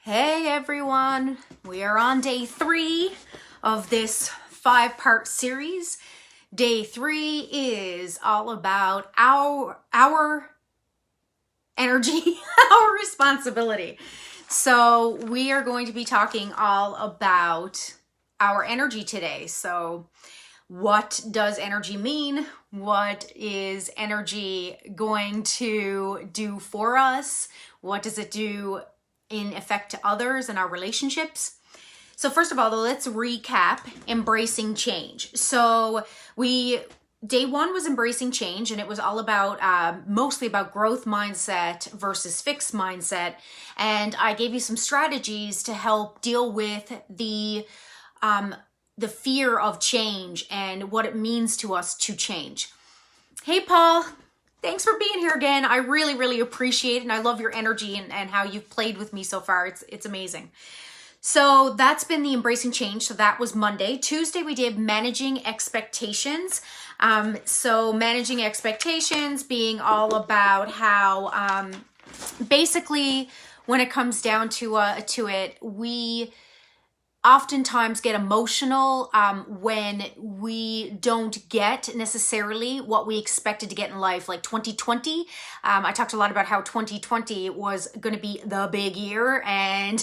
Hey everyone, we are on day 3 of this 5-part series. Day 3 is all about our energy, our responsibility. So we are going to be talking all about our energy today. So what does energy mean? What is energy going to do for us? What does it do in effect to others and our relationships? So first of all, let's recap embracing change. So day 1 was embracing change, and it was all about mostly about growth mindset versus fixed mindset. And I gave you some strategies to help deal with the fear of change and what it means to us to change. Hey, Paul. Thanks for being here again. I really, really appreciate it, and I love your energy and how you've played with me so far. It's amazing. So that's been the embracing change. So that was Monday. Tuesday, we did managing expectations. So managing expectations being all about how basically when it comes down to it, we oftentimes get emotional when we don't get necessarily what we expected to get in life. Like 2020, I talked a lot about how 2020 was going to be the big year, and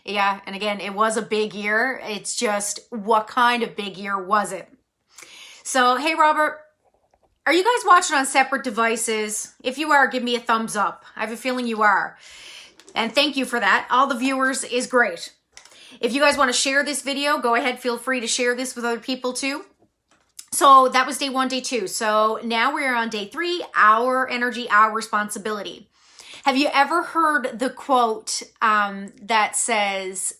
yeah, and again, it was a big year. It's just, what kind of big year was it? So, hey Robert, are you guys watching on separate devices? If you are, give me a thumbs up. I have a feeling you are, and thank you for that. All the viewers is great. If you guys want to share this video, go ahead, feel free to share this with other people too. So that was day 1, day 2. So now we're on day 3, our energy, our responsibility. Have you ever heard the quote that says,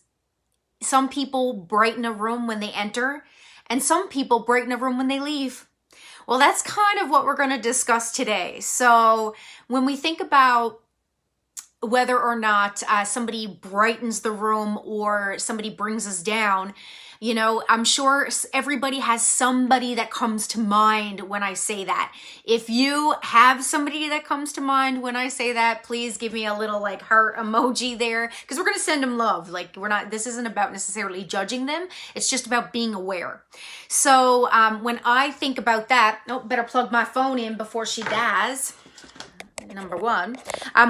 some people brighten a room when they enter, and some people brighten a room when they leave? Well, that's kind of what we're going to discuss today. So when we think about whether or not somebody brightens the room or somebody brings us down, you know, I'm sure everybody has somebody that comes to mind when I say that. If you have somebody that comes to mind when I say that, please give me a little like heart emoji there, because we're going to send them love. Like, this isn't about necessarily judging them. It's just about being aware. So when I think about that, better plug my phone in before she does. Number 1.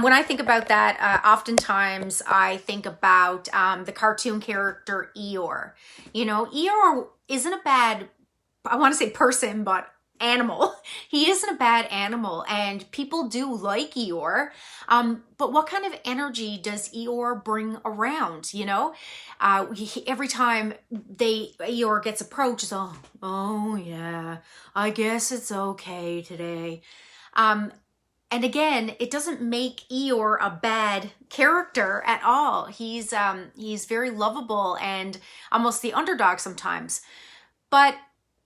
When I think about that, oftentimes I think about the cartoon character Eeyore. You know, Eeyore isn't a bad, I want to say person, but animal. He isn't a bad animal, and people do like Eeyore. But what kind of energy does Eeyore bring around? You know, every time Eeyore gets approached, oh yeah, I guess it's okay today. And again, it doesn't make Eeyore a bad character at all. He's very lovable and almost the underdog sometimes. But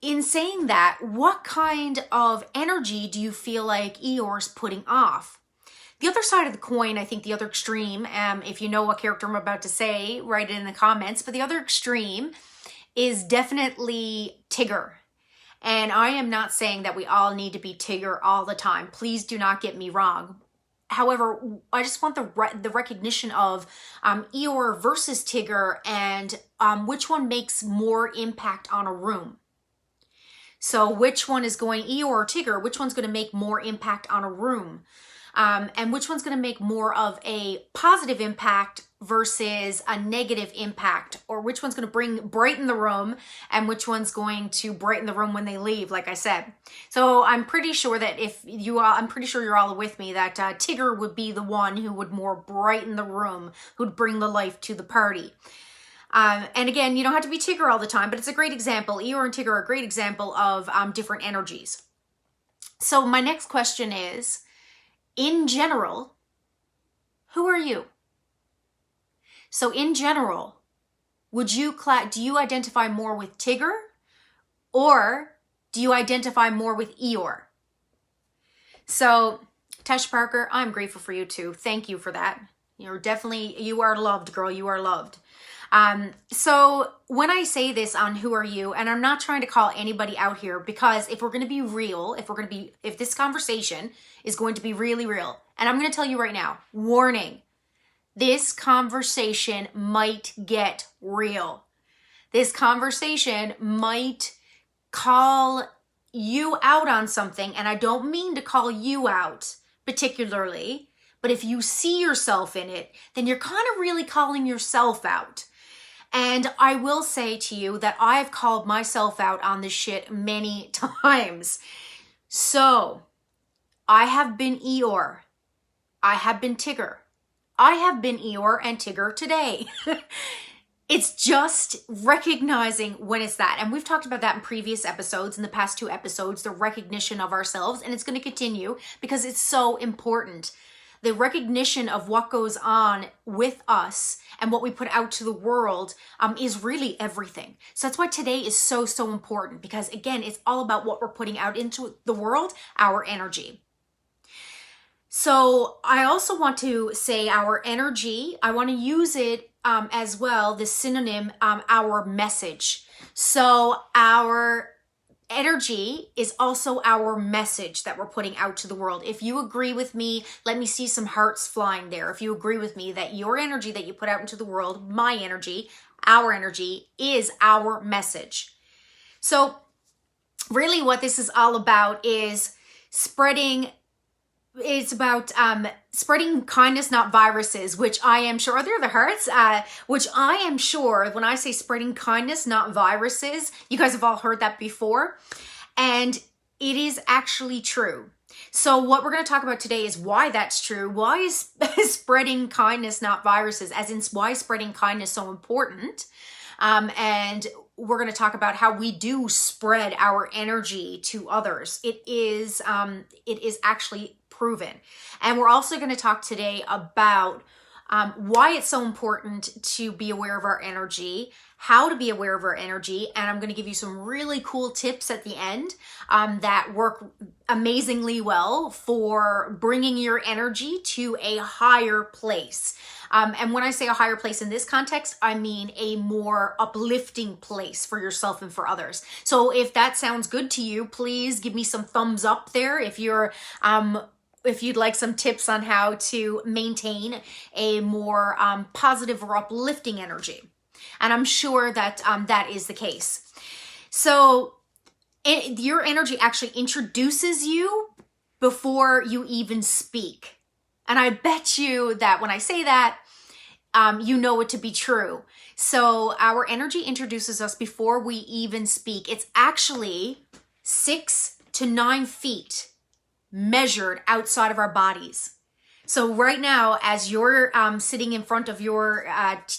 in saying that, what kind of energy do you feel like Eeyore's putting off? The other side of the coin, I think the other extreme, if you know what character I'm about to say, write it in the comments, but the other extreme is definitely Tigger. And I am not saying that we all need to be Tigger all the time. Please do not get me wrong. However, I just want the recognition of Eeyore versus Tigger, and which one makes more impact on a room. So which one is going, Eeyore or Tigger, which one's going to make more impact on a room? And which one's going to make more of a positive impact versus a negative impact, or which one's going to brighten the room and which one's going to brighten the room when they leave, like I said. So I'm pretty sure that I'm pretty sure you're all with me that Tigger would be the one who would more brighten the room, who'd bring the life to the party. And again, you don't have to be Tigger all the time, but it's a great example. Eeyore and Tigger are a great example of different energies. So my next question is, in general, who are you? So in general, do you identify more with Tigger, or do you identify more with Eeyore? So Tasha Parker, I'm grateful for you too. Thank you for that. You are loved, girl. You are loved. So when I say this on who are you, and I'm not trying to call anybody out here, because if we're going to be real, if this conversation is going to be really real, and I'm going to tell you right now, warning, this conversation might get real. This conversation might call you out on something, and I don't mean to call you out particularly, but if you see yourself in it, then you're kind of really calling yourself out. And I will say to you that I've called myself out on this shit many times. So I have been Eeyore. I have been Tigger. I have been Eeyore and Tigger today. It's just recognizing when it's that. And we've talked about that in previous episodes, in the past 2 episodes, the recognition of ourselves. And it's going to continue because it's so important. The recognition of what goes on with us and what we put out to the world is really everything. So that's why today is so, so important, because again, it's all about what we're putting out into the world, our energy. So I also want to say our energy, I want to use it as well, the synonym, our message. So our energy is also our message that we're putting out to the world. If you agree with me, let me see some hearts flying there. If you agree with me that your energy that you put out into the world, my energy, our energy, is our message. So really what this is all about is spreading kindness, not viruses, which I am sure, are there the hearts? Which I am sure when I say spreading kindness, not viruses, you guys have all heard that before. And it is actually true. So what we're going to talk about today is why that's true. Why is spreading kindness, not viruses, as in why is spreading kindness so important? And we're going to talk about how we do spread our energy to others. It is actually proven. And we're also going to talk today about why it's so important to be aware of our energy, how to be aware of our energy, and I'm going to give you some really cool tips at the end that work amazingly well for bringing your energy to a higher place. And when I say a higher place in this context, I mean a more uplifting place for yourself and for others. So if that sounds good to you, please give me some thumbs up there if you'd like some tips on how to maintain a more positive or uplifting energy. And I'm sure that that is the case. So your energy actually introduces you before you even speak. And I bet you that when I say that, you know it to be true. So our energy introduces us before we even speak. It's actually 6 to 9 feet measured outside of our bodies. So right now, as you're sitting in front of your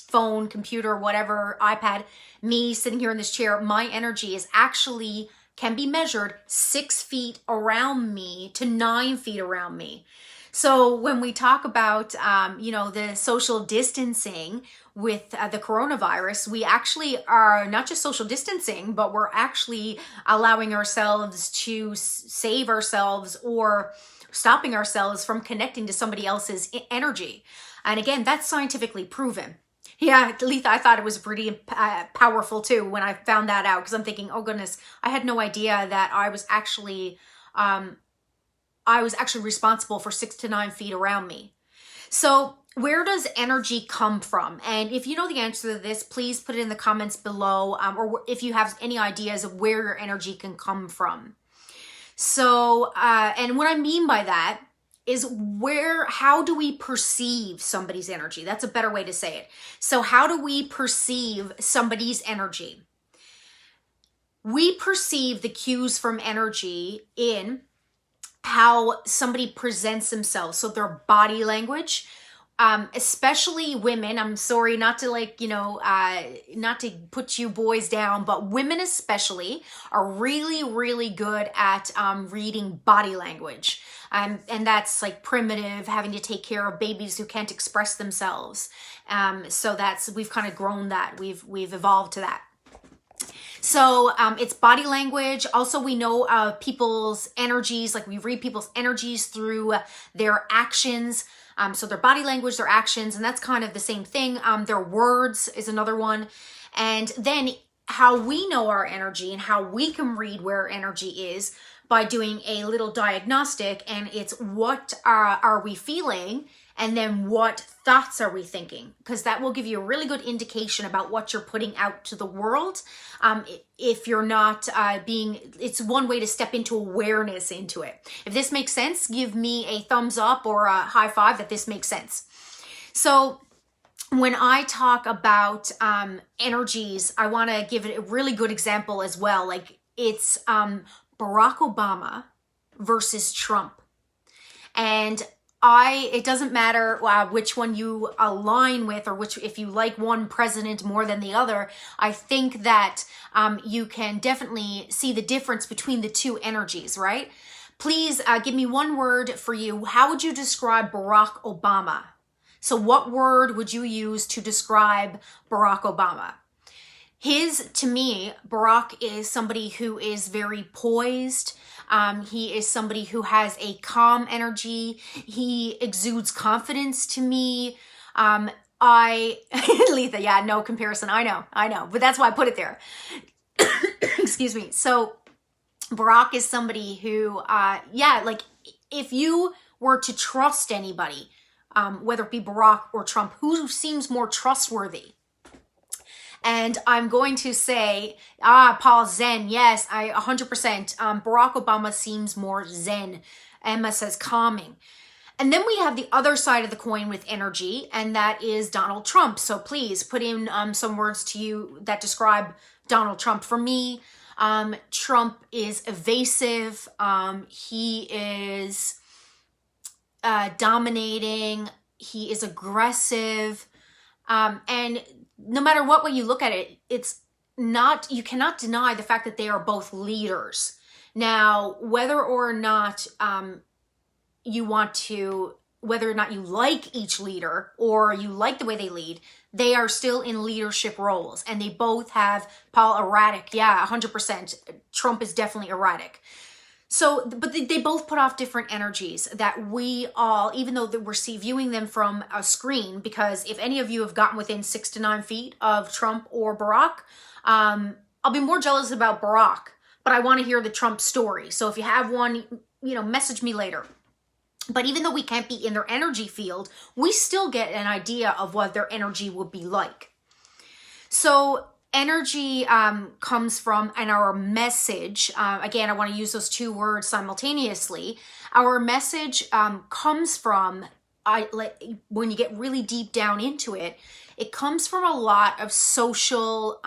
phone, computer, whatever, iPad, me sitting here in this chair, my energy is actually can be measured 6 feet around me to 9 feet around me. So when we talk about, the social distancing with the coronavirus, we actually are not just social distancing, but we're actually allowing ourselves to save ourselves or stopping ourselves from connecting to somebody else's energy. And again, that's scientifically proven. Yeah, Letha, I thought it was pretty powerful too when I found that out, because I'm thinking, oh goodness, I had no idea that I was actually responsible for 6 to 9 feet around me. So where does energy come from? And if you know the answer to this, please put it in the comments below, or if you have any ideas of where your energy can come from. So, and what I mean by that is how do we perceive somebody's energy? That's a better way to say it. So how do we perceive somebody's energy? We perceive the cues from energy in how somebody presents themselves. So their body language, especially women. I'm sorry not to not to put you boys down, but women especially are really, really good at reading body language. And that's like primitive, having to take care of babies who can't express themselves. So we've kind of grown that. We've evolved to that. So it's body language. Also, we know people's energies, like we read people's energies through their actions. So their body language, their actions, and that's kind of the same thing. Their words is another one. And then how we know our energy and how we can read where energy is by doing a little diagnostic, and it's what are we feeling And then what thoughts are we thinking? Because that will give you a really good indication about what you're putting out to the world. If you're not it's one way to step into awareness into it. If this makes sense, give me a thumbs up or a high five that this makes sense. So when I talk about energies, I want to give it a really good example as well. Like it's Barack Obama versus Trump. And it doesn't matter which one you align with or if you like one president more than the other. I think that you can definitely see the difference between the two energies, right? Please give me one word for you. How would you describe Barack Obama? So what word would you use to describe Barack Obama? To me, Barack is somebody who is very poised. He is somebody who has a calm energy. He exudes confidence to me. Letha, yeah, no comparison. I know, but that's why I put it there. Excuse me. So Barack is somebody who, like if you were to trust anybody, whether it be Barack or Trump, who seems more trustworthy? And I'm going to say, Paul, Zen. Yes, 100%. Barack Obama seems more Zen. Emma says calming. And then we have the other side of the coin with energy, and that is Donald Trump. So please put in some words to you that describe Donald Trump. For me, Trump is evasive. He is dominating. He is aggressive. And no matter what way you look at it, you cannot deny the fact that they are both leaders. Now, whether or not whether or not you like each leader or you like the way they lead, they are still in leadership roles, and they both have Paul erratic. Yeah, 100%. Trump is definitely erratic. So, but they both put off different energies that we all, even though we're viewing them from a screen, because if any of you have gotten within 6 to 9 feet of Trump or Barack, I'll be more jealous about Barack, but I want to hear the Trump story. So if you have one, message me later. But even though we can't be in their energy field, we still get an idea of what their energy would be like. So energy comes from, and our message, again, I want to use those two words simultaneously. Our message comes from, when you get really deep down into it, it comes from a lot of social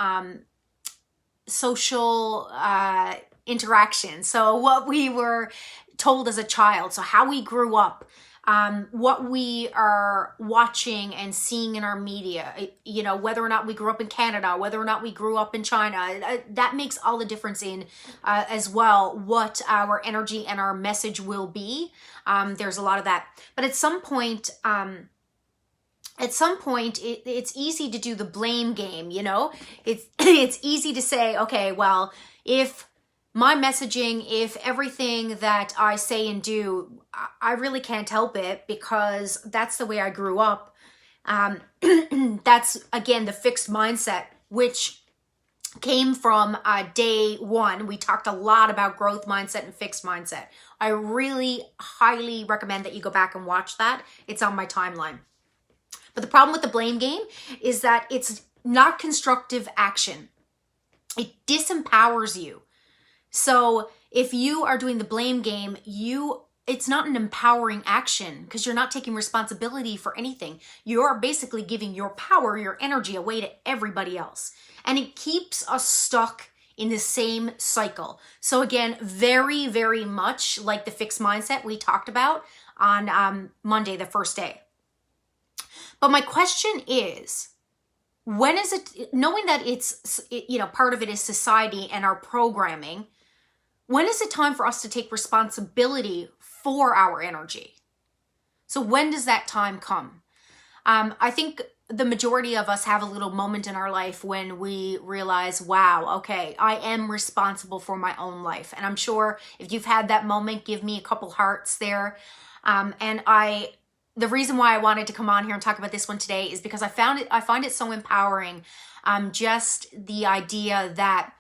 interaction. So what we were told as a child, so how we grew up, what we are watching and seeing in our media, whether or not we grew up in Canada, whether or not we grew up in China, that makes all the difference in as well what our energy and our message will be. There's a lot of that. But at some point, it's easy to do the blame game, It's easy to say, okay, well, if my messaging, if everything that I say and do, I really can't help it because that's the way I grew up. That's, again, the fixed mindset, which came from day one. We talked a lot about growth mindset and fixed mindset. I really highly recommend that you go back and watch that. It's on my timeline. But the problem with the blame game is that it's not constructive action. It disempowers you. So if you are doing the blame game, it's not an empowering action because you're not taking responsibility for anything. You're basically giving your power, your energy away to everybody else. And it keeps us stuck in the same cycle. So again, very, very much like the fixed mindset we talked about on Monday, the first day. But my question is, when is it, knowing that part of it is society and our programming, when is it time for us to take responsibility for our energy? So when does that time come? I think the majority of us have a little moment in our life when we realize, wow, okay, I am responsible for my own life. And I'm sure if you've had that moment, give me a couple hearts there. The reason why I wanted to come on here and talk about this one today is because I find it so empowering. Just the idea that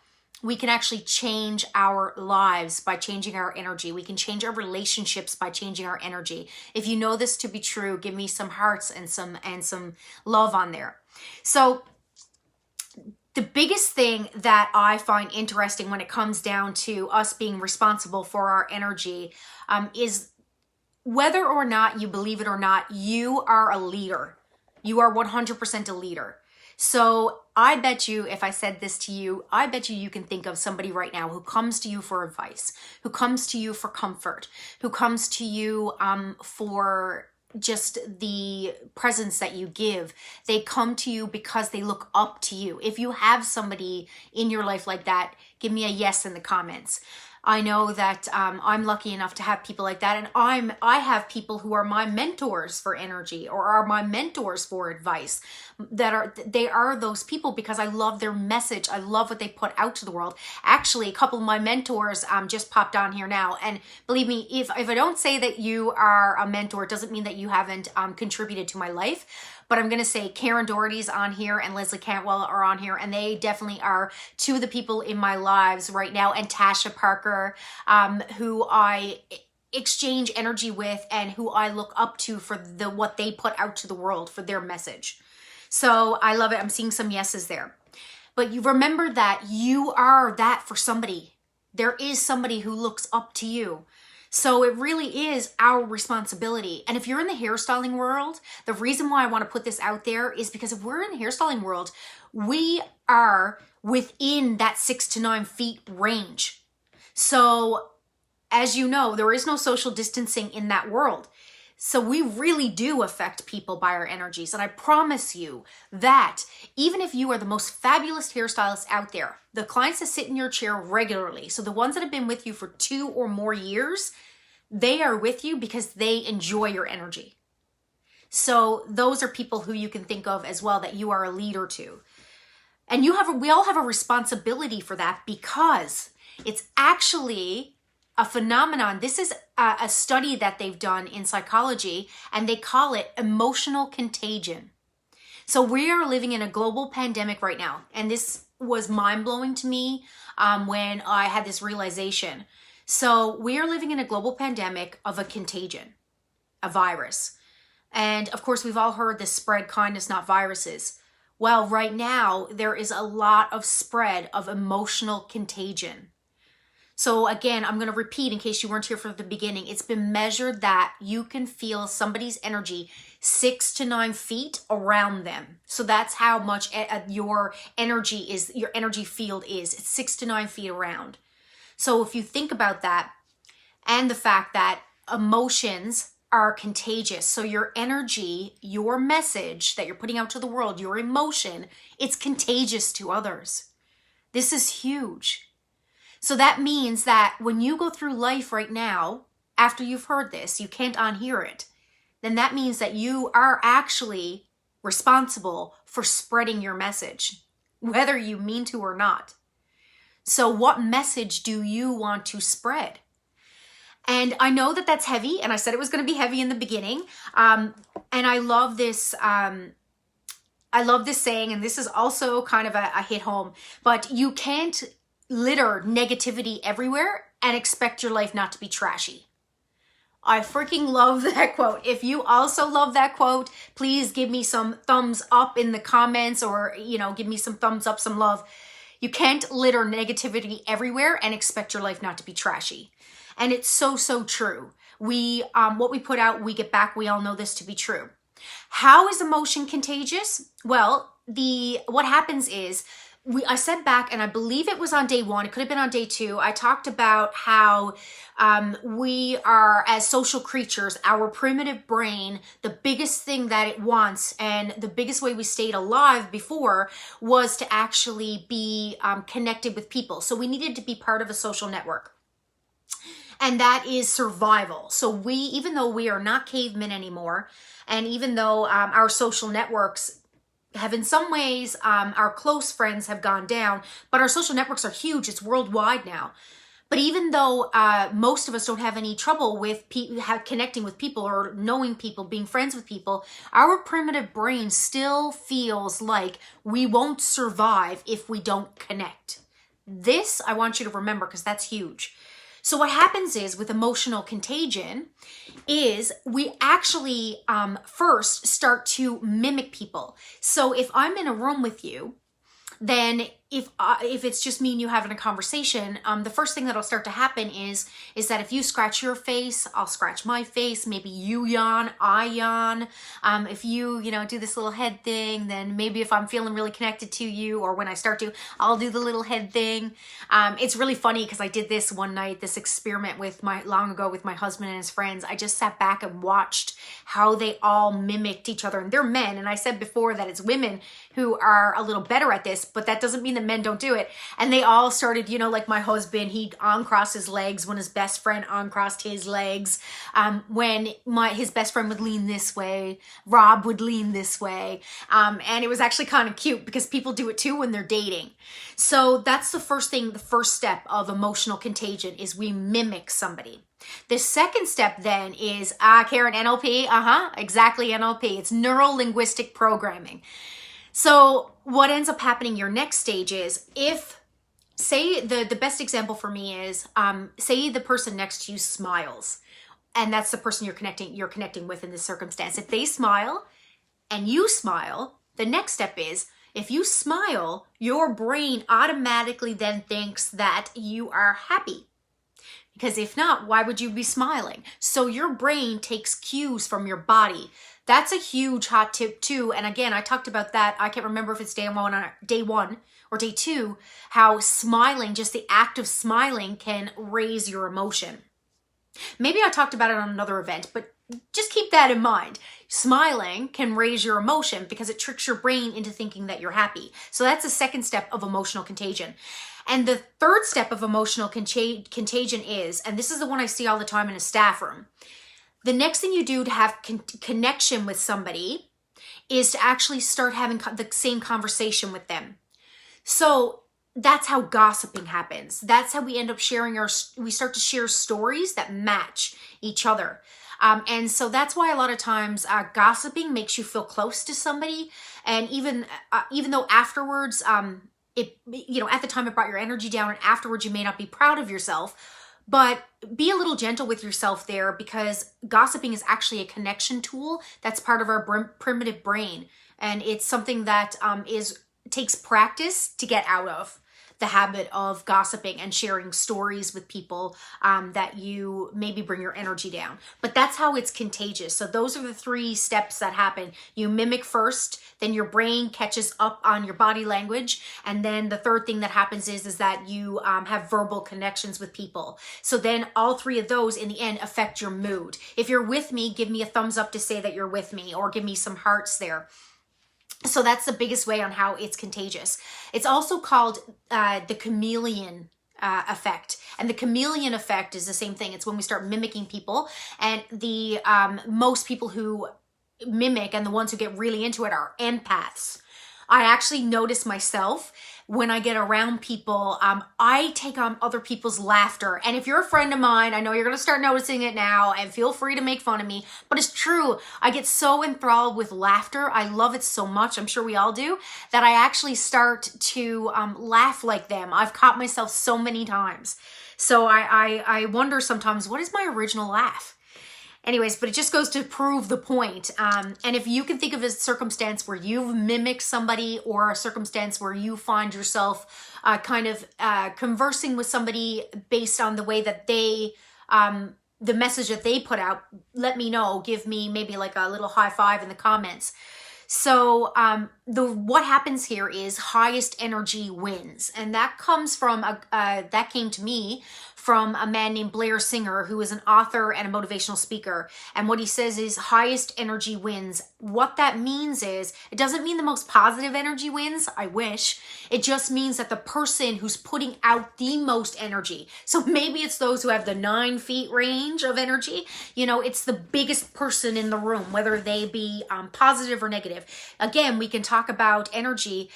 we can actually change our lives by changing our energy. We can change our relationships by changing our energy. If you know this to be true, give me some hearts and some love on there. So the biggest thing that I find interesting when it comes down to us being responsible for our energy is whether or not you believe it or not, you are a leader. You are 100% a leader. So I bet you, if I said this to you, I bet you can think of somebody right now who comes to you for advice, who comes to you for comfort, who comes to you for just the presence that you give. They come to you because they look up to you. If you have somebody in your life like that, give me a yes in the comments. I know that I'm lucky enough to have people like that, and I have people who are my mentors for energy or are my mentors for advice. They are those people because I love their message. I love what they put out to the world. Actually, a couple of my mentors just popped on here now, and believe me, if I don't say that you are a mentor, it doesn't mean that you haven't contributed to my life. But I'm going to say Karen Doherty's on here and Leslie Cantwell are on here, and they definitely are two of the people in my lives right now, and Tasha Parker, who I exchange energy with and who I look up to for what they put out to the world for their message. So I love it. I'm seeing some yeses there. But you remember that you are that for somebody. There is somebody who looks up to you. So it really is our responsibility. And if you're in the hairstyling world, the reason why I want to put this out there is because if we're in the hairstyling world, we are within that 6 to 9 feet range. So as you know, there is no social distancing in that world. So we really do affect people by our energies. And I promise you that even if you are the most fabulous hairstylist out there, the clients that sit in your chair regularly, so the ones that have been with you for 2 or more years, they are with you because they enjoy your energy. So those are people who you can think of as well that you are a leader to. And we all have a responsibility for that because it's actually a phenomenon. This is a study that they've done in psychology, and they call it emotional contagion. So we are living in a global pandemic right now, and this was mind-blowing to me when I had this realization. So we are living in a global pandemic of a contagion, a virus. And of course, we've all heard this spread kindness, not viruses. Well, right now, there is a lot of spread of emotional contagion. So again, I'm going to repeat in case you weren't here from the beginning. It's been measured that you can feel somebody's energy 6 to 9 feet around them. So that's how much your energy field is. It's 6 to 9 feet around. So if you think about that and the fact that emotions are contagious. So your energy, your message that you're putting out to the world, your emotion, it's contagious to others. This is huge. So that means that when you go through life right now, after you've heard this, you can't unhear it, then that means that you are actually responsible for spreading your message, whether you mean to or not. So what message do you want to spread? And I know that that's heavy, and I said it was going to be heavy in the beginning. And I love this. I love this saying, and this is also kind of a hit home, but you can't litter negativity everywhere and expect your life not to be trashy. I freaking love that quote. If you also love that quote, please give me some thumbs up in the comments, or, give me some thumbs up, some love. You can't litter negativity everywhere and expect your life not to be trashy. And it's so, so true. What we put out, we get back. We all know this to be true. How is emotion contagious? Well, what happens is, I said back, and I believe it was on day 1, it could have been on day 2, I talked about how we are, as social creatures, our primitive brain, the biggest thing that it wants and the biggest way we stayed alive before was to actually be connected with people. So we needed to be part of a social network. And that is survival. So even though we are not cavemen anymore, and even though our social networks have in some ways, our close friends have gone down, but our social networks are huge. It's worldwide now. But even though most of us don't have any trouble with connecting with people or knowing people, being friends with people, our primitive brain still feels like we won't survive if we don't connect. This I want you to remember because that's huge. So what happens is with emotional contagion is we actually first start to mimic people. So if I'm in a room with you, then if it's just me and you having a conversation, the first thing that'll start to happen is that if you scratch your face, I'll scratch my face. Maybe you yawn, I yawn. If you do this little head thing, then maybe if I'm feeling really connected to you, or when I start to, I'll do the little head thing. It's really funny because I did this one night, this experiment long ago with my husband and his friends. I just sat back and watched how they all mimicked each other, and they're men. And I said before that it's women who are a little better at this, but that doesn't mean that men don't do it. And they all started, like my husband, he'd uncross his legs when his best friend uncrossed his legs. When his best friend would lean this way, Rob would lean this way. And it was actually kind of cute because people do it too when they're dating. So that's the first thing, the first step of emotional contagion is we mimic somebody. The second step then is, Karen, NLP, exactly NLP. It's neuro-linguistic programming. So what ends up happening your next stage is say the best example for me is, say the person next to you smiles, and that's the person you're connecting with in this circumstance. If they smile and you smile, the next step is, if you smile, your brain automatically then thinks that you are happy. Because if not, why would you be smiling? So your brain takes cues from your body. That's a huge hot tip too. And again, I talked about that. I can't remember if it's day one or day two, how smiling, just the act of smiling, can raise your emotion. Maybe I talked about it on another event, but just keep that in mind. Smiling can raise your emotion because it tricks your brain into thinking that you're happy. So that's the second step of emotional contagion. And the third step of emotional contagion is, and this is the one I see all the time in a staff room, the next thing you do to have connection with somebody is to actually start having the same conversation with them. So that's how gossiping happens. That's how we end up we start to share stories that match each other. And so that's why a lot of times gossiping makes you feel close to somebody. And even though afterwards, at the time it brought your energy down, and afterwards you may not be proud of yourself, but be a little gentle with yourself there, because gossiping is actually a connection tool that's part of our primitive brain. And it's something that takes practice to get out of the habit of gossiping and sharing stories with people that you maybe bring your energy down. But that's how it's contagious. So those are the three steps that happen. You mimic first, then your brain catches up on your body language. And then the third thing that happens is that you have verbal connections with people. So then all three of those in the end affect your mood. If you're with me, give me a thumbs up to say that you're with me, or give me some hearts there. So that's the biggest way on how it's contagious. It's also called the chameleon effect. And the chameleon effect is the same thing. It's when we start mimicking people. And the most people who mimic and the ones who get really into it are empaths. I actually notice myself when I get around people, I take on other people's laughter. And if you're a friend of mine, I know you're going to start noticing it now, and feel free to make fun of me, but it's true. I get so enthralled with laughter. I love it so much. I'm sure we all do, that I actually start to laugh like them. I've caught myself so many times. So I wonder sometimes, what is my original laugh? Anyways, but it just goes to prove the point. And if you can think of a circumstance where you've mimicked somebody, or a circumstance where you find yourself conversing with somebody based on the way that they, the message that they put out, let me know. Give me maybe like a little high five in the comments. So what happens here is highest energy wins. And that comes from, that came to me from a man named Blair Singer, who is an author and a motivational speaker. And what he says is highest energy wins. What that means is, it doesn't mean the most positive energy wins. I wish. It just means that the person who's putting out the most energy. So maybe it's those who have the 9 feet range of energy. It's the biggest person in the room, whether they be positive or negative. Again, we can talk about energy.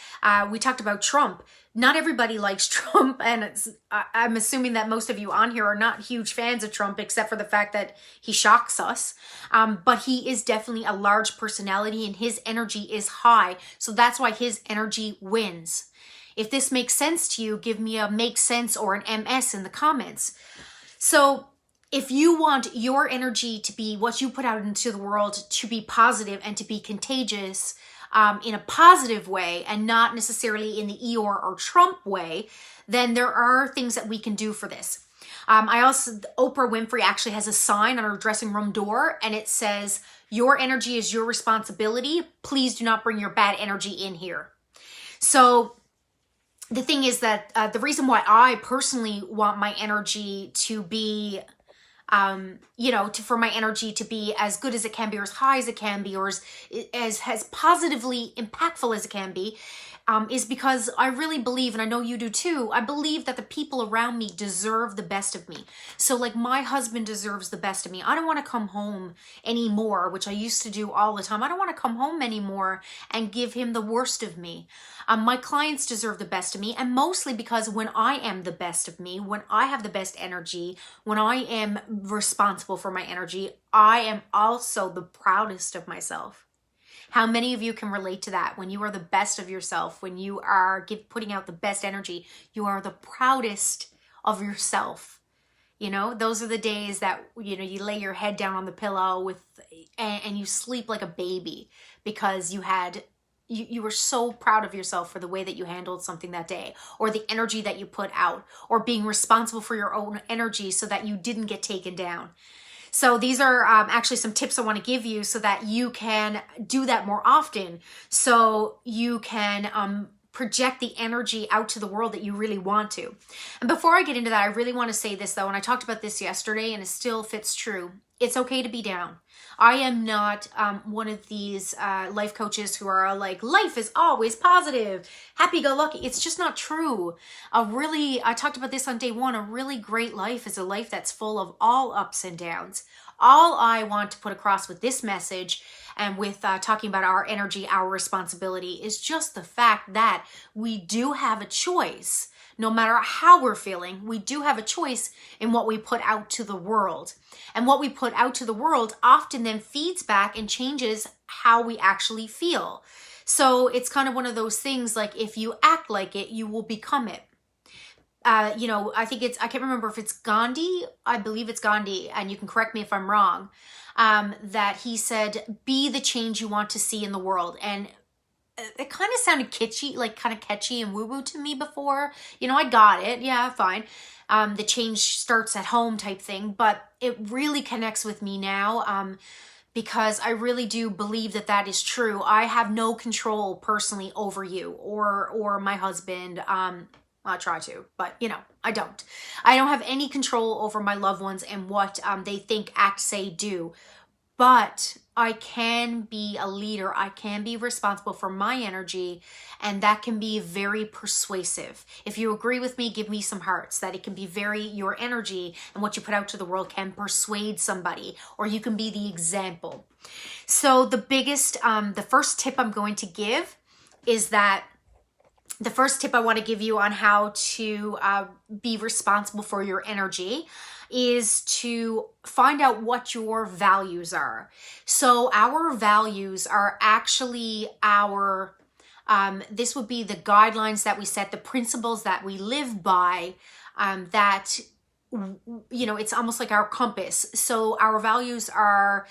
We talked about Trump. Not everybody likes Trump, and I'm assuming that most of you on here are not huge fans of Trump, except for the fact that he shocks us. But he is definitely a large personality, and his energy is high. So that's why his energy wins. If this makes sense to you, give me a make sense or an MS in the comments. So if you want your energy to be what you put out into the world to be positive and to be contagious in a positive way and not necessarily in the Eeyore or Trump way, then there are things that we can do for this. Oprah Winfrey actually has a sign on her dressing room door, and it says, "Your energy is your responsibility. Please do not bring your bad energy in here." So the thing is that the reason why I personally want my energy to be, for my energy to be as good as it can be, or as high as it can be, or as positively impactful as it can be, is because I really believe, and I know you do too, I believe that the people around me deserve the best of me. So like my husband deserves the best of me. I don't want to come home anymore, which I used to do all the time. I don't want to come home anymore and give him the worst of me. My clients deserve the best of me, and mostly because when I am the best of me, when I have the best energy, when I am responsible for my energy, I am also the proudest of myself. How many of you can relate to that? When you are the best of yourself, when you are putting out the best energy, you are the proudest of yourself. Those are the days that, you lay your head down on the pillow and you sleep like a baby because you were so proud of yourself for the way that you handled something that day, or the energy that you put out, or being responsible for your own energy so that you didn't get taken down. So these are actually some tips I want to give you so that you can do that more often, so you can project the energy out to the world that you really want to. And before I get into that, I really want to say this though, and I talked about this yesterday and it still fits true. It's okay to be down. I am not one of these life coaches who are like, life is always positive, happy-go-lucky. It's just not true. I talked about this on day one, a really great life is a life that's full of all ups and downs. All I want to put across with this message and with talking about our energy, our responsibility, is just the fact that we do have a choice. No matter how we're feeling, we do have a choice in what we put out to the world. And what we put out to the world often then feeds back and changes how we actually feel. So it's kind of one of those things, like if you act like it, you will become it. I can't remember if it's Gandhi. I believe it's Gandhi, and you can correct me if I'm wrong, that he said, be the change you want to see in the world. And it kind of sounded kitschy, like kind of catchy and woo-woo to me before. I got it. Yeah, fine. The change starts at home type thing, but it really connects with me now because I really do believe that that is true. I have no control personally over you or my husband. I try to, but I don't. I don't have any control over my loved ones and what they think, act, say, do. But I can be a leader. I can be responsible for my energy, and that can be very persuasive. If you agree with me, give me some hearts, that it can be your energy and what you put out to the world can persuade somebody, or you can be the example. So the first tip I'm going to give is that the first tip I want to give you on how to be responsible for your energy is to find out what your values are. So our values are actually this would be the guidelines that we set, the principles that we live by, it's almost like our compass. So our values are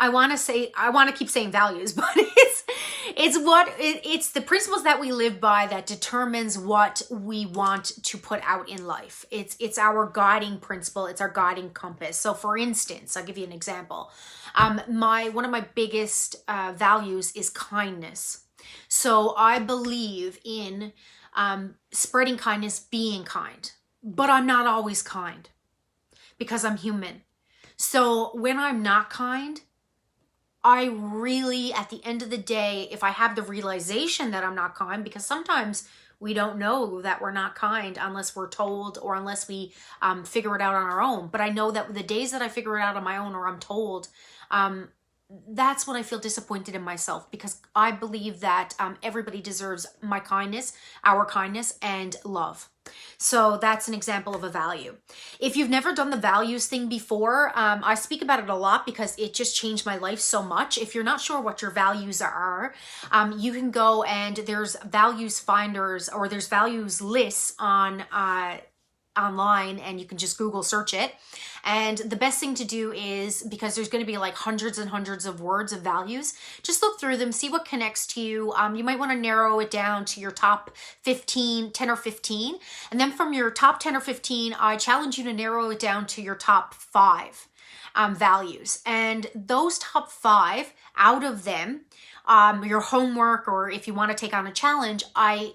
I want to keep saying values, but it's the principles that we live by that determines what we want to put out in life. It's our guiding principle. It's our guiding compass. So for instance, I'll give you an example. One of my biggest values is kindness. So I believe in spreading kindness, being kind, but I'm not always kind because I'm human. So when I'm not kind, I really, at the end of the day, if I have the realization that I'm not kind, because sometimes we don't know that we're not kind unless we're told or unless we figure it out on our own. But I know that the days that I figure it out on my own or I'm told, that's when I feel disappointed in myself, because I believe that everybody deserves my kindness, our kindness, and love. So that's an example of a value. If you've never done the values thing before, I speak about it a lot because it just changed my life so much. If you're not sure what your values are, you can go and there's values finders, or there's values lists on online, and you can just Google search it. And the best thing to do is, because there's going to be like hundreds and hundreds of words of values, just look through them, see what connects to you. You might want to narrow it down to your top 10 or 15. And then from your top 10 or 15, I challenge you to narrow it down to your top 5 values. And those top 5, out of them, your homework, or if you want to take on a challenge, I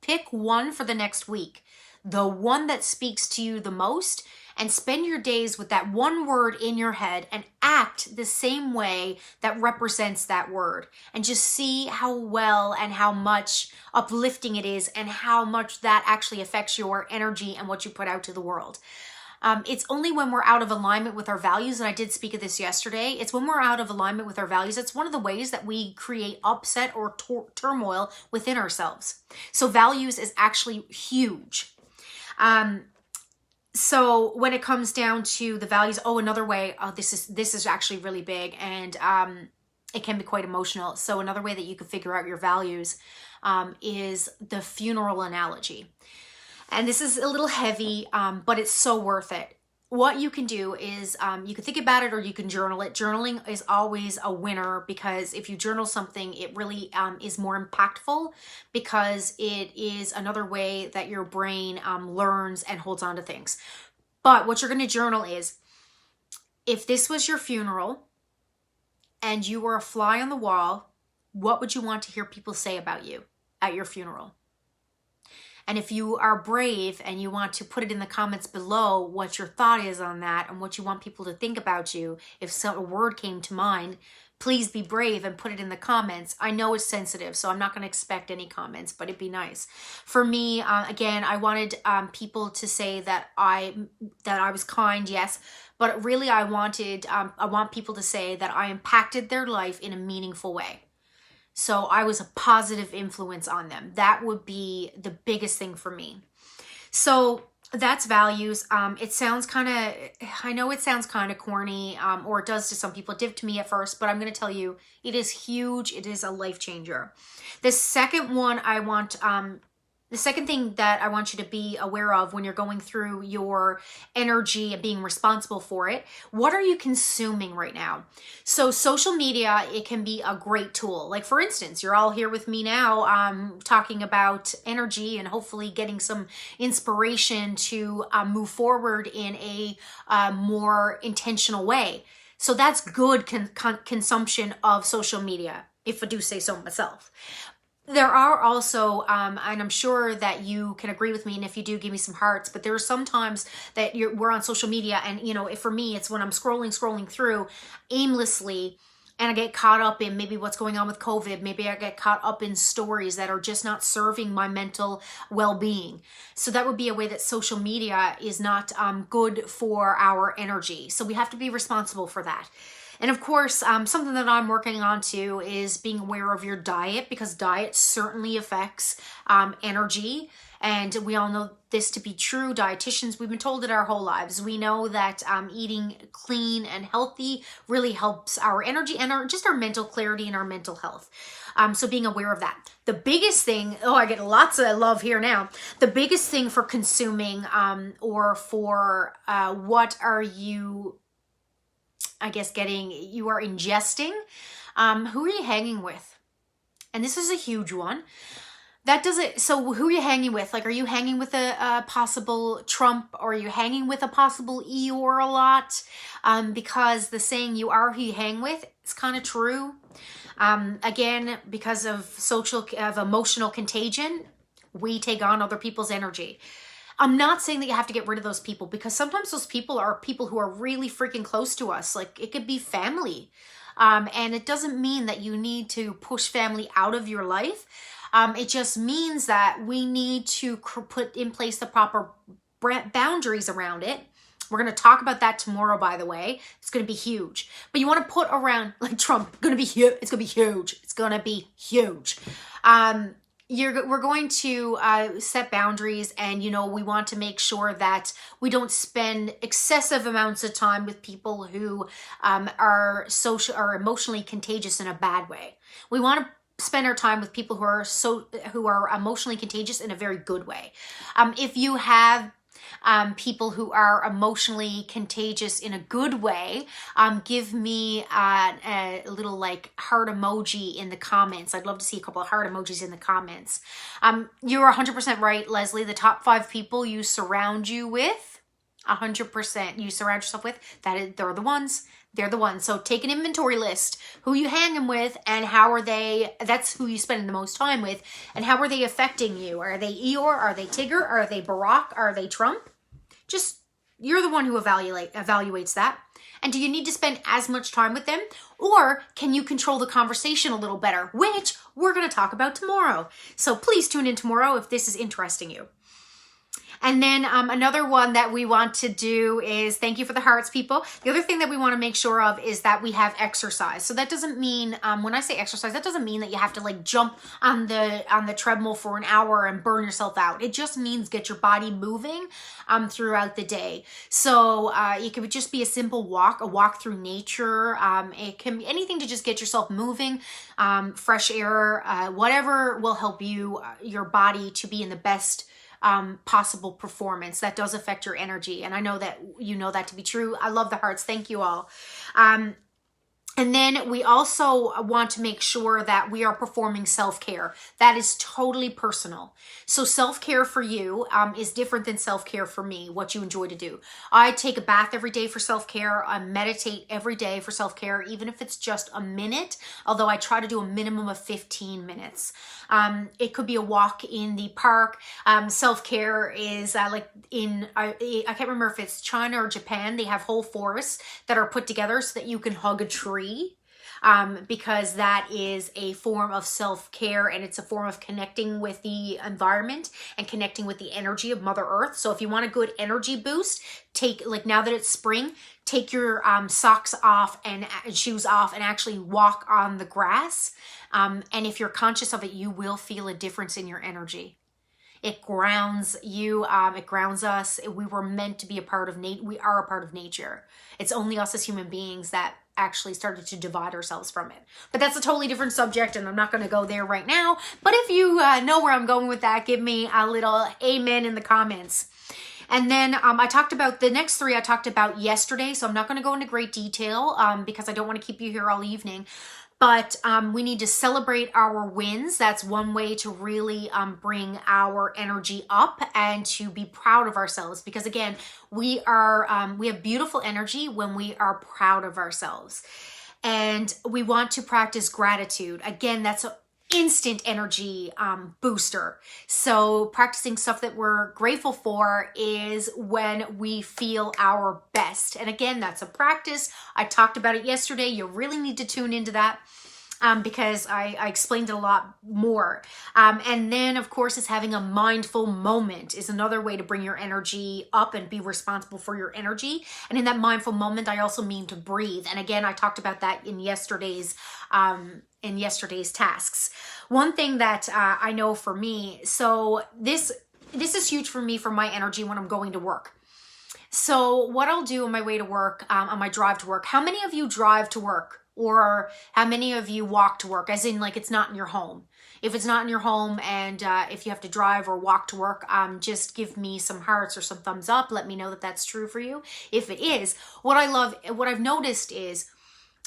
pick one for the next week. The one that speaks to you the most, and spend your days with that one word in your head and act the same way that represents that word, and just see how well and how much uplifting it is, and how much that actually affects your energy and what you put out to the world. It's only when we're out of alignment with our values, and I did speak of this yesterday, it's when we're out of alignment with our values, it's one of the ways that we create upset or turmoil within ourselves. So values is actually huge. So when it comes down to the values, another way, this is actually really big, and it can be quite emotional. So another way that you can figure out your values is the funeral analogy. And this is a little heavy, but it's so worth it. What you can do is you can think about it, or you can journal it. Journaling is always a winner, because if you journal something, it really is more impactful, because it is another way that your brain learns and holds on to things. But what you're going to journal is, if this was your funeral and you were a fly on the wall, what would you want to hear people say about you at your funeral? And if you are brave and you want to put it in the comments below what your thought is on that, and what you want people to think about you, if a word came to mind, please be brave and put it in the comments. I know it's sensitive, so I'm not going to expect any comments, but it'd be nice. For me, again, I wanted people to say that I was kind, yes, but really I want people to say that I impacted their life in a meaningful way. So I was a positive influence on them. That would be the biggest thing for me. So that's values. It sounds I know it sounds kind of corny, or it does to some people. It did to me at first, but I'm going to tell you, it is huge. It is a life changer. The second one the second thing that I want you to be aware of when you're going through your energy and being responsible for it, what are you consuming right now? So social media, it can be a great tool. Like, for instance, you're all here with me now talking about energy, and hopefully getting some inspiration to move forward in a more intentional way. So that's good consumption of social media, if I do say so myself. There are also, and I'm sure that you can agree with me, and if you do, give me some hearts, but there are some times that we're on social media, and for me, it's when I'm scrolling through aimlessly, and I get caught up in maybe what's going on with COVID. Maybe I get caught up in stories that are just not serving my mental well-being. So that would be a way that social media is not good for our energy. So we have to be responsible for that. And of course, something that I'm working on too is being aware of your diet, because diet certainly affects energy. And we all know this to be true. Dietitians, we've been told it our whole lives. We know that eating clean and healthy really helps our energy and just our mental clarity and our mental health. So being aware of that. The biggest thing, I get lots of love here now. The biggest thing for consuming or for what are you, I guess, you are ingesting, who are you hanging with? And this is a huge one. So who are you hanging with? Like, are you hanging with a possible Trump, or are you hanging with a possible Eeyore a lot? Because the saying, you are who you hang with, is kind of true. Again, because of emotional contagion, we take on other people's energy. I'm not saying that you have to get rid of those people, because sometimes those people are people who are really freaking close to us. Like, it could be family. And it doesn't mean that you need to push family out of your life. It just means that we need to put in place the proper boundaries around it. We're going to talk about that tomorrow, by the way. It's going to be huge. But you want to put around, like Trump, going to be huge. It's going to be huge. It's going to be huge. We're going to set boundaries, and we want to make sure that we don't spend excessive amounts of time with people who are emotionally contagious in a bad way. We want to spend our time with people who are emotionally contagious in a very good way. If you have people who are emotionally contagious in a good way, give me a little like heart emoji in the comments. I'd love to see a couple of heart emojis in the comments. You're 100% right, Leslie. The top 5 people you surround you with, 100% you surround yourself with, they're the ones. They're the ones. So take an inventory list, who you hanging with, and that's who you spend the most time with, and how are they affecting you? Are they Eeyore? Are they Tigger? Are they Barack? Are they Trump? You're the one who evaluates that. And do you need to spend as much time with them? Or can you control the conversation a little better, which we're going to talk about tomorrow. So please tune in tomorrow if this is interesting you. And then another one that we want to do is, thank you for the hearts, people. The other thing that we want to make sure of is that we have exercise. So that doesn't mean, when I say exercise, that doesn't mean that you have to like jump on the treadmill for an hour and burn yourself out. It just means get your body moving throughout the day. So it could just be a simple walk, a walk through nature. It can be anything to just get yourself moving, fresh air, whatever will help you, your body to be in the best possible performance. That does affect your energy, and I know that you know that to be true. I love the hearts. Thank you all. And then we also want to make sure that we are performing self-care. That is totally personal. So self-care for you is different than self-care for me, what you enjoy to do. I take a bath every day for self-care. I meditate every day for self-care, even if it's just a minute, although I try to do a minimum of 15 minutes. It could be a walk in the park. Self-care is I can't remember if it's China or Japan. They have whole forests that are put together so that you can hug a tree. Because that is a form of self-care, and it's a form of connecting with the environment and connecting with the energy of Mother Earth. So if you want a good energy boost, now that it's spring, take your socks off and shoes off and actually walk on the grass. And if you're conscious of it, you will feel a difference in your energy. It grounds you. It grounds us. We were meant to be a part of nature. We are a part of nature. It's only us as human beings that actually started to divide ourselves from it. But that's a totally different subject, and I'm not going to go there right now. But if you know where I'm going with that, give me a little amen in the comments. And then I talked about the next 3 I talked about yesterday, so I'm not going to go into great detail because I don't want to keep you here all evening. But we need to celebrate our wins. That's one way to really bring our energy up and to be proud of ourselves. Because again, we have beautiful energy when we are proud of ourselves. And we want to practice gratitude. Again, that's an instant energy booster. So practicing stuff that we're grateful for is when we feel our best. And again, that's a practice. I talked about it yesterday. You really need to tune into that because I explained it a lot more. And then, of course, is having a mindful moment is another way to bring your energy up and be responsible for your energy. And in that mindful moment, I also mean to breathe. And again, I talked about that in yesterday's tasks. One thing that I know for me, so this is huge for me for my energy when I'm going to work. So what I'll do on my way to work, on my drive to work, how many of you drive to work? Or how many of you walk to work, as in like it's not in your home? If it's not in your home and if you have to drive or walk to work, just give me some hearts or some thumbs up. Let me know that that's true for you. If it is, what I've noticed is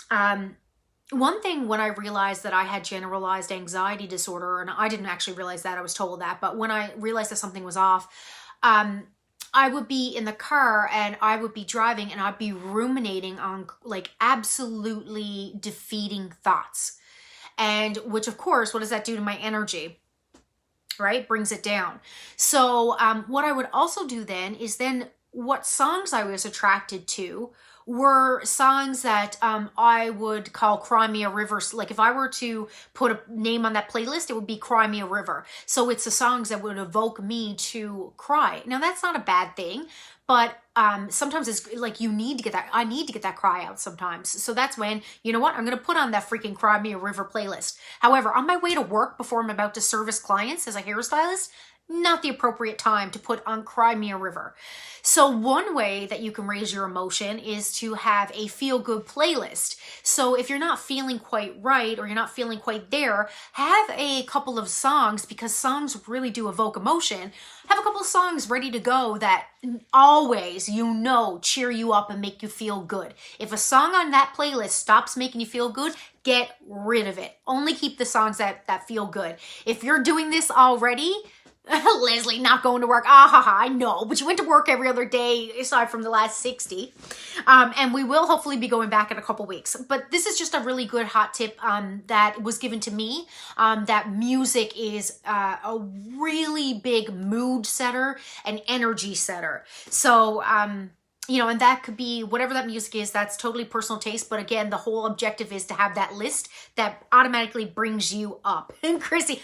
one thing when I realized that I had generalized anxiety disorder, and I didn't actually realize that, I was told that, but when I realized that something was off, I would be in the car and I would be driving and I'd be ruminating on like absolutely defeating thoughts. And which of course, what does that do to my energy? Right? Brings it down. So what I would also do then is what songs I was attracted to were songs that I would call Cry Me a River. Like if I were to put a name on that playlist, it would be Cry Me a River. So it's the songs that would evoke me to cry. Now that's not a bad thing, but sometimes it's like you need to get that, I need to get that cry out sometimes. So that's when, you know what, I'm going to put on that freaking Cry Me a River playlist. However, on my way to work before I'm about to service clients as a hairstylist, not the appropriate time to put on Cry Me a River. So one way that you can raise your emotion is to have a feel-good playlist. So if you're not feeling quite right or you're not feeling quite there, have a couple of songs, because songs really do evoke emotion. Have a couple of songs ready to go that always, you know, cheer you up and make you feel good. If a song on that playlist stops making you feel good, get rid of it. Only keep the songs that feel good. If you're doing this already, Leslie, not going to work. I know, but you went to work every other day aside from the last 60. And we will hopefully be going back in a couple weeks. But this is just a really good hot tip that was given to me, that music is a really big mood setter and energy setter. So, you know, and that could be whatever that music is, that's totally personal taste. But again, the whole objective is to have that list that automatically brings you up. And Chrissy,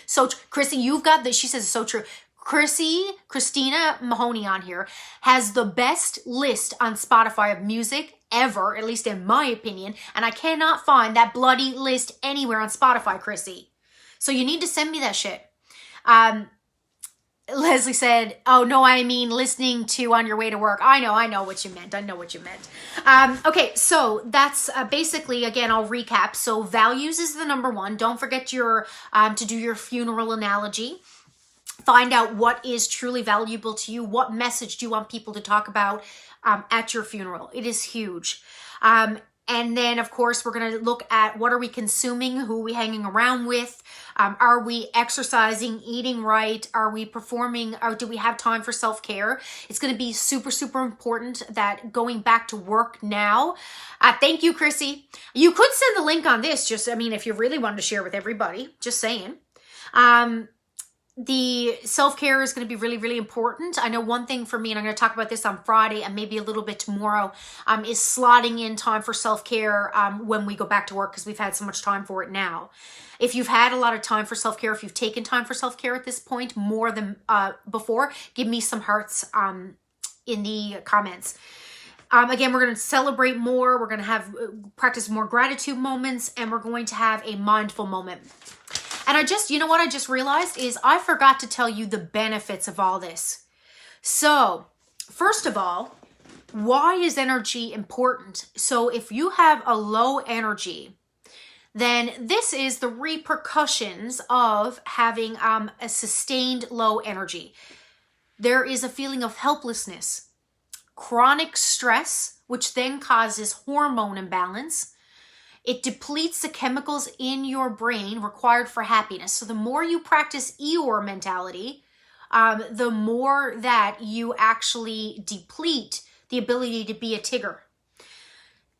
Chrissy, you've got this. She says it's so true. Christina Mahoney on here has the best list on Spotify of music ever, at least in my opinion. And I cannot find that bloody list anywhere on Spotify, Chrissy. So you need to send me that shit. Leslie said, oh, no, I mean listening to on your way to work. I know what you meant. I know what you meant. Okay, so that's basically, again, I'll recap. So values is the number one. Don't forget your to do your funeral analogy. Find out what is truly valuable to you. What message do you want people to talk about at your funeral? It is huge. And then, of course, we're going to look at what are we consuming, who are we hanging around with, are we exercising, eating right, are we performing, or do we have time for self-care? It's going to be super, super important that going back to work now. Thank you, Chrissy. You could send the link on this, just, I mean, if you really wanted to share with everybody, just saying. The self-care is going to be really, really important. I know one thing for me, and I'm going to talk about this on Friday and maybe a little bit tomorrow, is slotting in time for self-care when we go back to work, because we've had so much time for it now. If you've had a lot of time for self-care, if you've taken time for self-care at this point more than before, give me some hearts in the comments. Again, we're going to celebrate more. We're going to have practice more gratitude moments, and we're going to have a mindful moment. And I just, you know what I just realized is I forgot to tell you the benefits of all this. So, first of all, why is energy important? So if you have a low energy, then this is the repercussions of having a sustained low energy. There is a feeling of helplessness, chronic stress, which then causes hormone imbalance. It depletes the chemicals in your brain required for happiness. So the more you practice Eeyore mentality, the more that you actually deplete the ability to be a Tigger.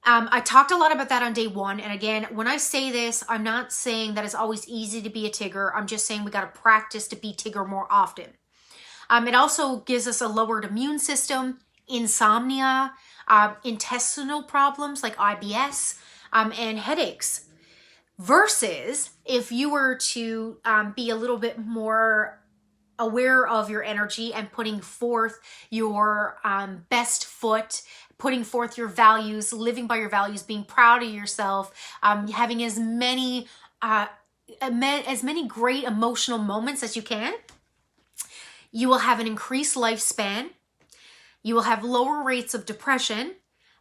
I talked a lot about that on day one. And again, when I say this, I'm not saying that it's always easy to be a Tigger. I'm just saying we got to practice to be Tigger more often. It also gives us a lowered immune system, insomnia, intestinal problems like IBS, and headaches. Versus if you were to be a little bit more aware of your energy and putting forth your best foot, putting forth your values, living by your values, being proud of yourself, having as many great emotional moments as you can, you will have an increased lifespan. You will have lower rates of depression,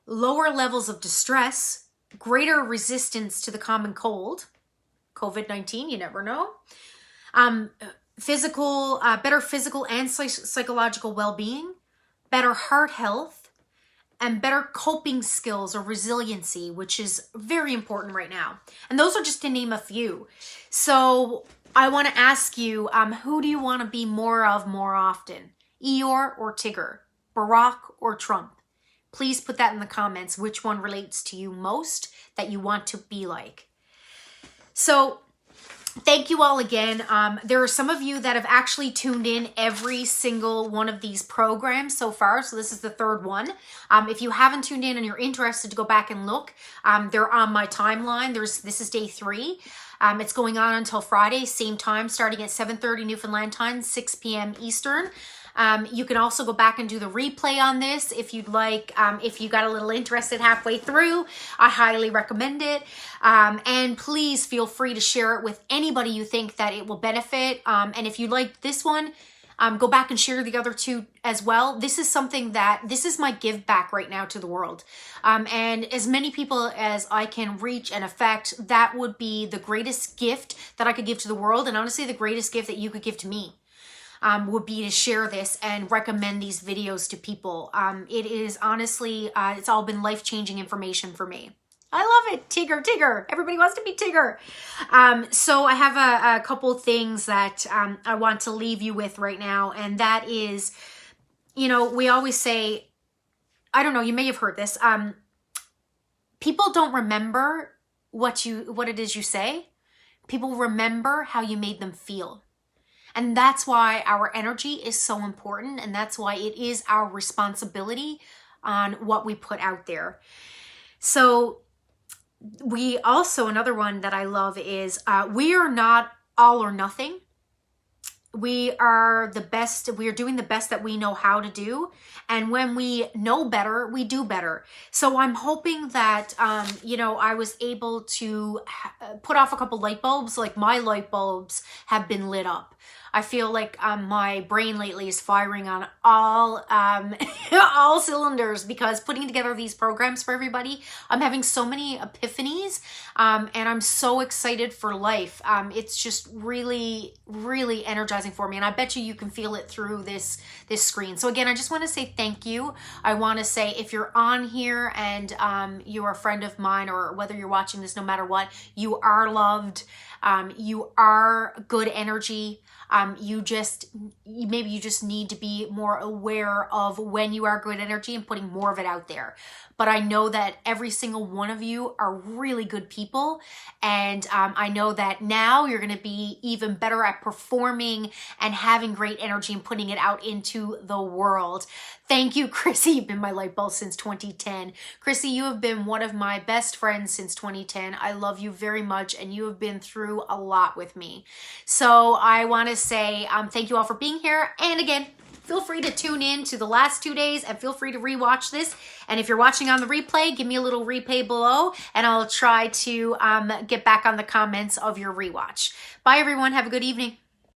lower levels of distress, greater resistance to the common cold, COVID-19, you never know. Better physical and psychological well-being, better heart health, and better coping skills or resiliency, which is very important right now. And those are just to name a few. So I want to ask you, who do you want to be more of more often? Eeyore or Tigger? Barack or Trump? Please put that in the comments, which one relates to you most that you want to be like. So thank you all again. There are some of you that have actually tuned in every single one of these programs so far. So this is the third one. If you haven't tuned in and you're interested to go back and look, they're on my timeline. This is day 3. It's going on until Friday, same time, starting at 7:30 Newfoundland time, 6 p.m. Eastern. You can also go back and do the replay on this if you'd like. If you got a little interested halfway through, I highly recommend it. And please feel free to share it with anybody you think that it will benefit. And if you like this one, go back and share the other 2 as well. This is something this is my give back right now to the world. And as many people as I can reach and affect, that would be the greatest gift that I could give to the world. And honestly, the greatest gift that you could give to me. Would be to share this and recommend these videos to people. It is honestly, it's all been life-changing information for me. I love it. Tigger. Everybody wants to be Tigger. So I have a couple things that I want to leave you with right now. And that is, you know, we always say, I don't know, you may have heard this. People don't remember what it is you say. People remember how you made them feel. And that's why our energy is so important. And that's why it is our responsibility on what we put out there. So we also, another one that I love is we are not all or nothing. We are the best. We are doing the best that we know how to do. And when we know better, we do better. So I'm hoping that, you know, I was able to put off a couple light bulbs. Like my light bulbs have been lit up. I feel like my brain lately is firing on all all cylinders because putting together these programs for everybody, I'm having so many epiphanies, and I'm so excited for life. It's just really, really energizing for me, and I bet you can feel it through this screen. So again, I just want to say thank you. I want to say if you're on here and you're a friend of mine, or whether you're watching this, no matter what, you are loved. You are good energy. Maybe you just need to be more aware of when you are good energy and putting more of it out there. But I know that every single one of you are really good people. And I know that now you're going to be even better at performing and having great energy and putting it out into the world. Thank you, Chrissy. You've been my light bulb since 2010. Chrissy, you have been one of my best friends since 2010. I love you very much, and you have been through a lot with me. So I want to say thank you all for being here. And again, feel free to tune in to the last 2 days and feel free to rewatch this. And if you're watching on the replay, give me a little replay below and I'll try to get back on the comments of your rewatch. Bye, everyone. Have a good evening.